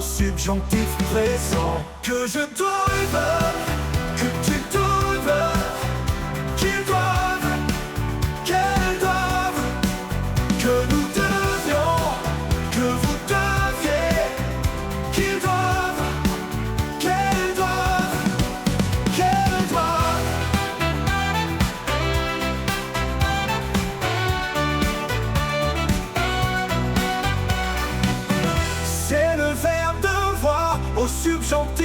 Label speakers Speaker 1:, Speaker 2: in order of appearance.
Speaker 1: subjonctif présent. Que je doive, que tu doives, qu'ils doivent, qu'elles doivent, que nous devions, que vous deviez, qu'ils doivent, qu'elles doivent, qu'elles doivent. C'est le verbe devoir au subjonctif